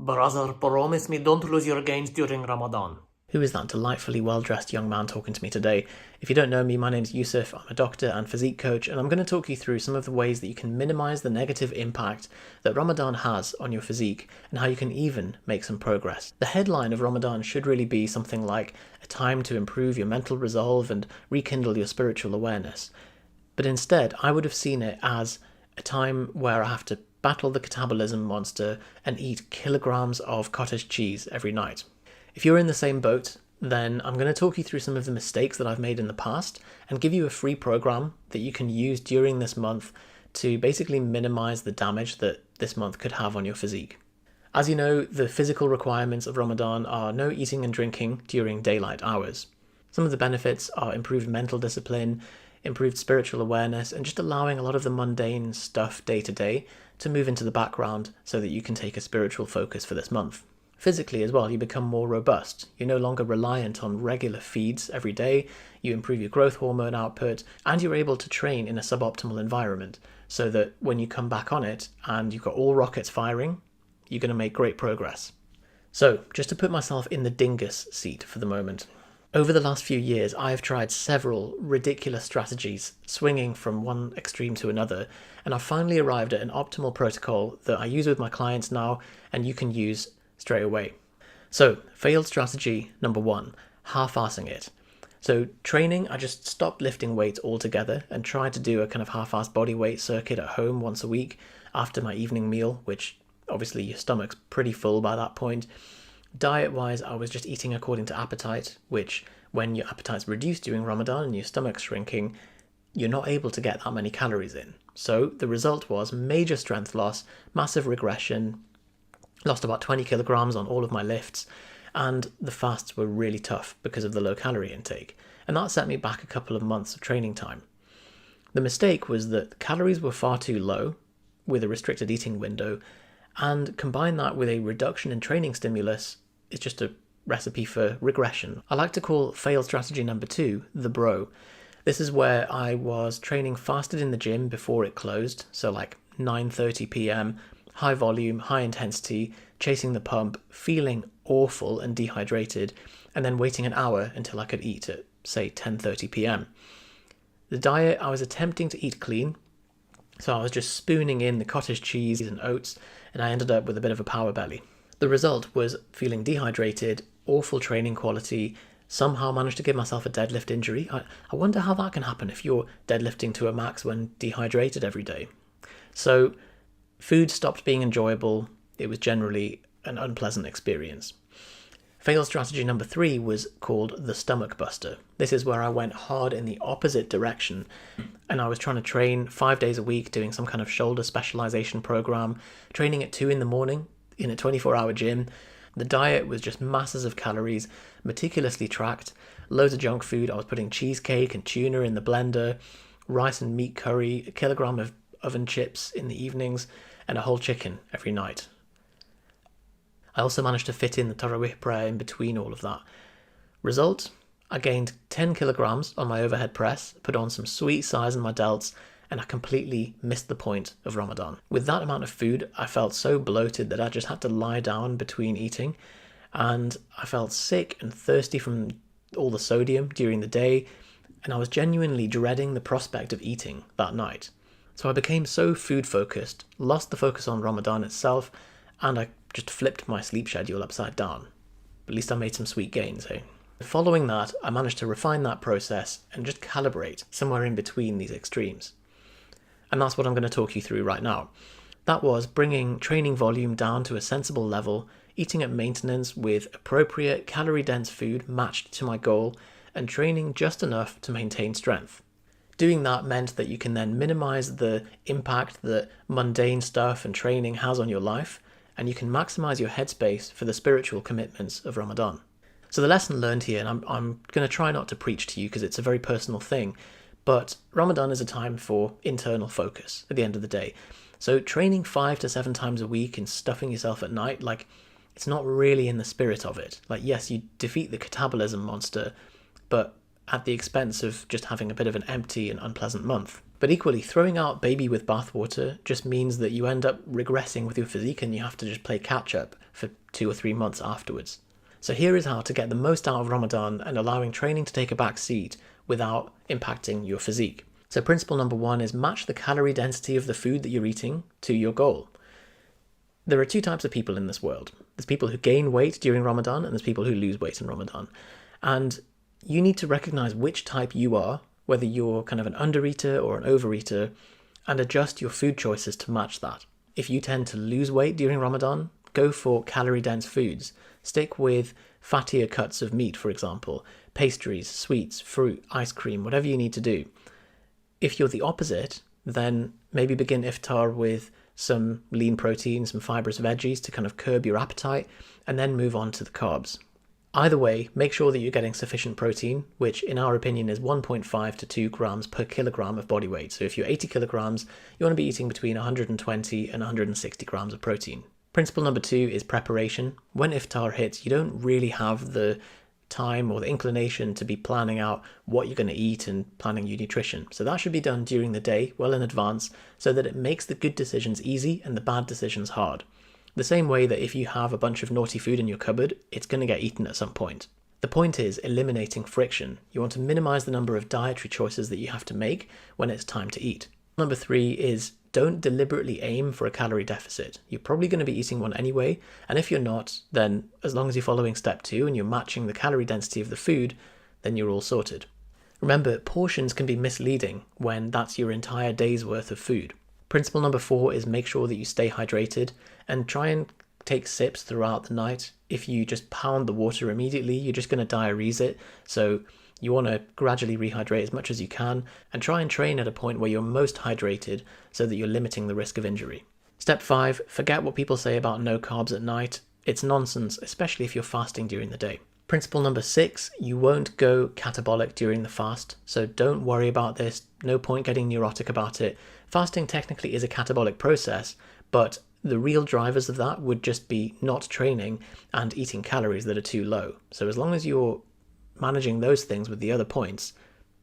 Brother, promise me don't lose your gains during Ramadan. Who is that delightfully well-dressed young man talking to me today? If you don't know me, my name's Yusuf, I'm a doctor and physique coach, and I'm going to talk you through some of the ways that you can minimize the negative impact that Ramadan has on your physique, and how you can even make some progress. The headline of Ramadan should really be something like a time to improve your mental resolve and rekindle your spiritual awareness. But instead, I would have seen it as a time where I have to battle the catabolism monster and eat kilograms of cottage cheese every night. If you're in the same boat, then I'm going to talk you through some of the mistakes that I've made in the past and give you a free program that you can use during this month to basically minimize the damage that this month could have on your physique. As you know, the physical requirements of Ramadan are no eating and drinking during daylight hours. Some of the benefits are improved mental discipline, improved spiritual awareness, and just allowing a lot of the mundane stuff day to day to move into the background so that you can take a spiritual focus for this month. Physically as well, you become more robust. You're no longer reliant on regular feeds every day, you improve your growth hormone output, and you're able to train in a suboptimal environment so that when you come back on it and you've got all rockets firing, you're going to make great progress. So, just to put myself in the dingus seat for the moment. Over the last few years, I have tried several ridiculous strategies, swinging from one extreme to another, and I've finally arrived at an optimal protocol that I use with my clients now, and you can use straight away. So, failed strategy number 1, half-assing it. So training, I just stopped lifting weights altogether and tried to do a kind of half-assed body weight circuit at home once a week after my evening meal, which obviously your stomach's pretty full by that point. Diet-wise, I was just eating according to appetite, which when your appetite's reduced during Ramadan and your stomach's shrinking, you're not able to get that many calories in. So the result was major strength loss, massive regression, lost about 20 kilograms on all of my lifts, and the fasts were really tough because of the low calorie intake, and that set me back a couple of months of training time. The mistake was that the calories were far too low with a restricted eating window, and combine that with a reduction in training stimulus, it's just a recipe for regression. I like to call failed strategy number 2 the bro. This is where I was training fasted in the gym before it closed, so like 9:30 p.m, high volume, high intensity, chasing the pump, feeling awful and dehydrated, and then waiting an hour until I could eat at, say, 10:30 p.m. The diet, I was attempting to eat clean, so I was just spooning in the cottage cheese and oats, and I ended up with a bit of a power belly. The result was feeling dehydrated, awful training quality, somehow managed to give myself a deadlift injury. I wonder how that can happen if you're deadlifting to a max when dehydrated every day. So food stopped being enjoyable. It was generally an unpleasant experience. Failed strategy number 3 was called the stomach buster. This is where I went hard in the opposite direction, and I was trying to train 5 days a week, doing some kind of shoulder specialization program, training at 2 in the morning in a 24-hour gym. The diet was just masses of calories, meticulously tracked, loads of junk food. I was putting cheesecake and tuna in the blender, rice and meat curry, a kilogram of oven chips in the evenings, and a whole chicken every night. I also managed to fit in the Tarawih prayer in between all of that. Result, I gained 10 kilograms on my overhead press, put on some sweet size in my delts, and I completely missed the point of Ramadan. With that amount of food, I felt so bloated that I just had to lie down between eating, and I felt sick and thirsty from all the sodium during the day, and I was genuinely dreading the prospect of eating that night. So I became so food focused, lost the focus on Ramadan itself, and I just flipped my sleep schedule upside down. At least I made some sweet gains, eh? Following that, I managed to refine that process and just calibrate somewhere in between these extremes. And that's what I'm going to talk you through right now. That was bringing training volume down to a sensible level, eating at maintenance with appropriate calorie-dense food matched to my goal, and training just enough to maintain strength. Doing that meant that you can then minimize the impact that mundane stuff and training has on your life, and you can maximize your headspace for the spiritual commitments of Ramadan. So the lesson learned here, and I'm going to try not to preach to you because it's a very personal thing, but Ramadan is a time for internal focus at the end of the day. So training 5 to 7 times a week and stuffing yourself at night, like, it's not really in the spirit of it. Like, yes, you defeat the catabolism monster, but at the expense of just having a bit of an empty and unpleasant month. But equally, throwing out baby with bathwater just means that you end up regressing with your physique and you have to just play catch up for 2 or 3 months afterwards. So here is how to get the most out of Ramadan and allowing training to take a back seat without impacting your physique. So principle number 1 is match the calorie density of the food that you're eating to your goal. There are 2 types of people in this world. There's people who gain weight during Ramadan and there's people who lose weight in Ramadan. And you need to recognize which type you are, whether you're kind of an undereater or an overeater, and adjust your food choices to match that. If you tend to lose weight during Ramadan, go for calorie-dense foods. Stick with fattier cuts of meat, for example, pastries, sweets, fruit, ice cream, whatever you need to do. If you're the opposite, then maybe begin iftar with some lean protein, some fibrous veggies to kind of curb your appetite, and then move on to the carbs. Either way, make sure that you're getting sufficient protein, which in our opinion is 1.5 to 2 grams per kilogram of body weight. So if you're 80 kilograms, you want to be eating between 120 and 160 grams of protein. Principle number 2 is preparation. When iftar hits, you don't really have the time or the inclination to be planning out what you're going to eat and planning your nutrition. So that should be done during the day, well in advance, so that it makes the good decisions easy and the bad decisions hard. The same way that if you have a bunch of naughty food in your cupboard, it's going to get eaten at some point. The point is eliminating friction. You want to minimize the number of dietary choices that you have to make when it's time to eat. Number 3 is don't deliberately aim for a calorie deficit. You're probably going to be eating one anyway, and if you're not, then as long as you're following step 2 and you're matching the calorie density of the food, then you're all sorted. Remember, portions can be misleading when that's your entire day's worth of food. Principle number 4 is make sure that you stay hydrated and try and take sips throughout the night. If you just pound the water immediately, you're just going to diurese it. So you want to gradually rehydrate as much as you can and try and train at a point where you're most hydrated so that you're limiting the risk of injury. Step 5, forget what people say about no carbs at night. It's nonsense, especially if you're fasting during the day. Principle number 6, you won't go catabolic during the fast, so don't worry about this. No point getting neurotic about it. Fasting technically is a catabolic process, but the real drivers of that would just be not training and eating calories that are too low. So as long as you're managing those things with the other points,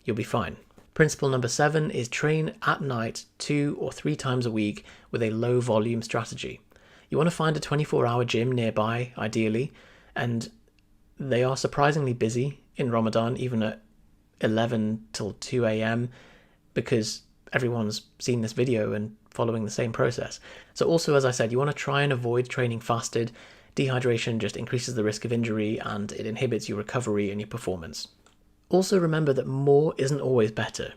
you'll be fine. Principle number 7 is train at night 2 or 3 times a week with a low volume strategy. You want to find a 24-hour gym nearby, ideally, and they are surprisingly busy in Ramadan, even at 11 till 2 a.m. because everyone's seen this video and following the same process. So also, as I said, you want to try and avoid training fasted. Dehydration just increases the risk of injury and it inhibits your recovery and your performance. Also remember that more isn't always better.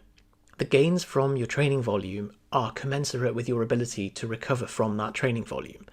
The gains from your training volume are commensurate with your ability to recover from that training volume.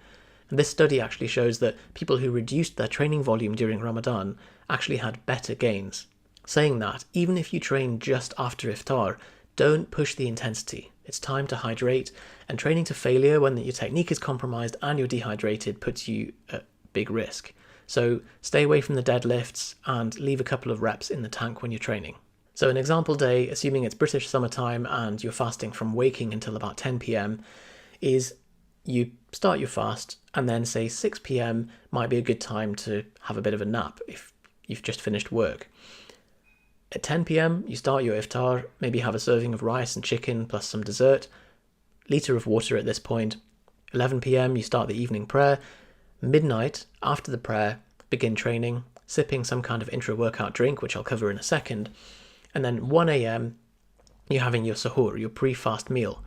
And this study actually shows that people who reduced their training volume during Ramadan actually had better gains. Saying that, even if you train just after iftar, don't push the intensity. It's time to hydrate, and training to failure when your technique is compromised and you're dehydrated puts you at big risk. So stay away from the deadlifts and leave a couple of reps in the tank when you're training. So an example day, assuming it's British summertime and you're fasting from waking until about 10 p.m, is you start your fast and then say 6 p.m. might be a good time to have a bit of a nap if you've just finished work. At 10 p.m, you start your iftar, maybe have a serving of rice and chicken plus some dessert, litre of water at this point. 11 p.m, you start the evening prayer. Midnight, after the prayer, begin training, sipping some kind of intra-workout drink, which I'll cover in a second. And then 1 a.m, you're having your sahur, your pre-fast meal.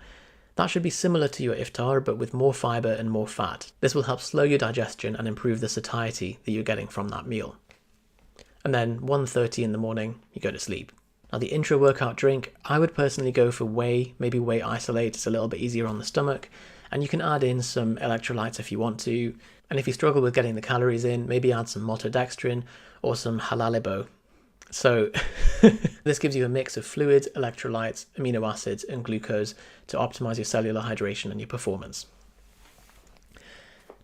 That should be similar to your iftar, but with more fibre and more fat. This will help slow your digestion and improve the satiety that you're getting from that meal. And then 1:30 in the morning, you go to sleep. Now the intra-workout drink, I would personally go for whey, maybe whey isolate. It's a little bit easier on the stomach. And you can add in some electrolytes if you want to. And if you struggle with getting the calories in, maybe add some maltodextrin or some halalibo. So this gives you a mix of fluids, electrolytes, amino acids, and glucose to optimize your cellular hydration and your performance.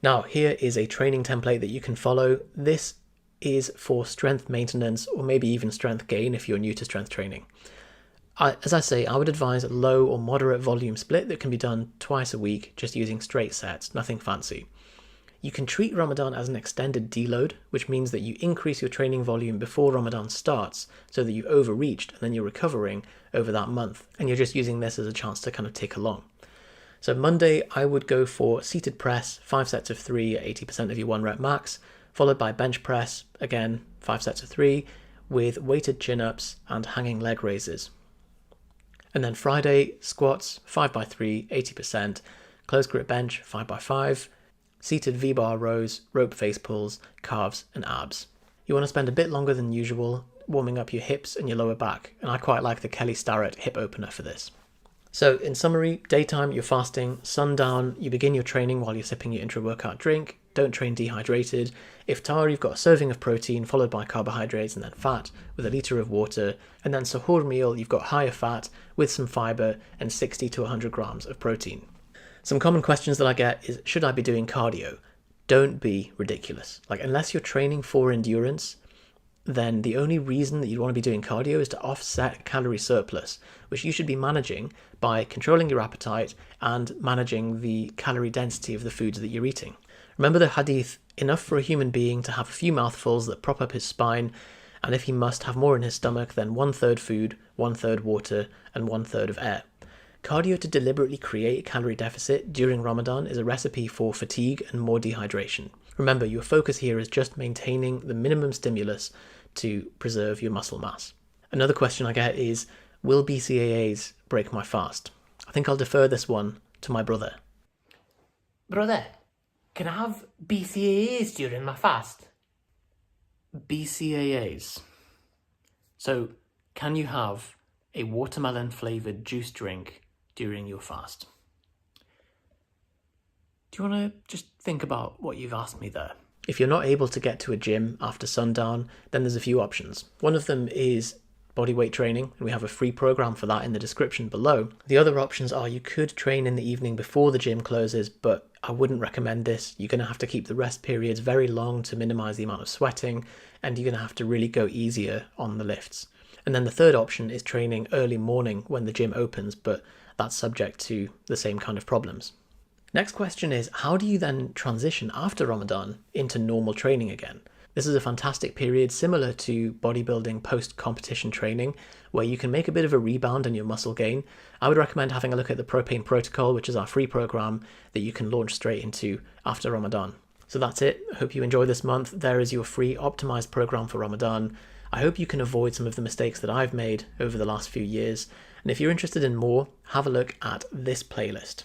Now, here is a training template that you can follow. This is for strength maintenance or maybe even strength gain if you're new to strength training. As I say, I would advise a low or moderate volume split that can be done twice a week, just using straight sets, nothing fancy. You can treat Ramadan as an extended deload, which means that you increase your training volume before Ramadan starts so that you've overreached and then you're recovering over that month. And you're just using this as a chance to kind of tick along. So Monday, I would go for seated press, 5 sets of 3 at 80% of your 1 rep max, followed by bench press, again, 5 sets of 3, with weighted chin-ups and hanging leg raises. And then Friday, squats, 5x3, 80%, close grip bench, 5x5, seated V-bar rows, rope face pulls, calves, and abs. You want to spend a bit longer than usual warming up your hips and your lower back, and I quite like the Kelly Starrett hip opener for this. So in summary, daytime you're fasting, sundown you begin your training while you're sipping your intra-workout drink, don't train dehydrated. Iftar you've got a serving of protein followed by carbohydrates and then fat with a litre of water, and then suhoor meal you've got higher fat with some fibre and 60 to 100 grams of protein. Some common questions that I get is, should I be doing cardio? Don't be ridiculous. Unless you're training for endurance, then the only reason that you'd want to be doing cardio is to offset calorie surplus, which you should be managing by controlling your appetite and managing the calorie density of the foods that you're eating. Remember the hadith, enough for a human being to have a few mouthfuls that prop up his spine, and if he must have more in his stomach, then 1/3 food, 1/3 water, and 1/3 of air. Cardio to deliberately create a calorie deficit during Ramadan is a recipe for fatigue and more dehydration. Remember, your focus here is just maintaining the minimum stimulus to preserve your muscle mass. Another question I get is, will BCAAs break my fast? I think I'll defer this one to my brother. Brother, can I have BCAAs during my fast? BCAAs. So, can you have a watermelon flavoured juice drink during your fast? Do you want to just think about what you've asked me there? If you're not able to get to a gym after sundown, then there's a few options. One of them is bodyweight training, and we have a free program for that in the description below. The other options are you could train in the evening before the gym closes, but I wouldn't recommend this. You're going to have to keep the rest periods very long to minimize the amount of sweating, and you're going to have to really go easier on the lifts. And then the third option is training early morning when the gym opens, but that's subject to the same kind of problems. Next question is, how do you then transition after Ramadan into normal training again? This is a fantastic period similar to bodybuilding post-competition training, where you can make a bit of a rebound in your muscle gain. I would recommend having a look at the Propane Protocol, which is our free program that you can launch straight into after Ramadan. So that's it. I hope you enjoy this month. There is your free optimized program for Ramadan. I hope you can avoid some of the mistakes that I've made over the last few years. And if you're interested in more, have a look at this playlist.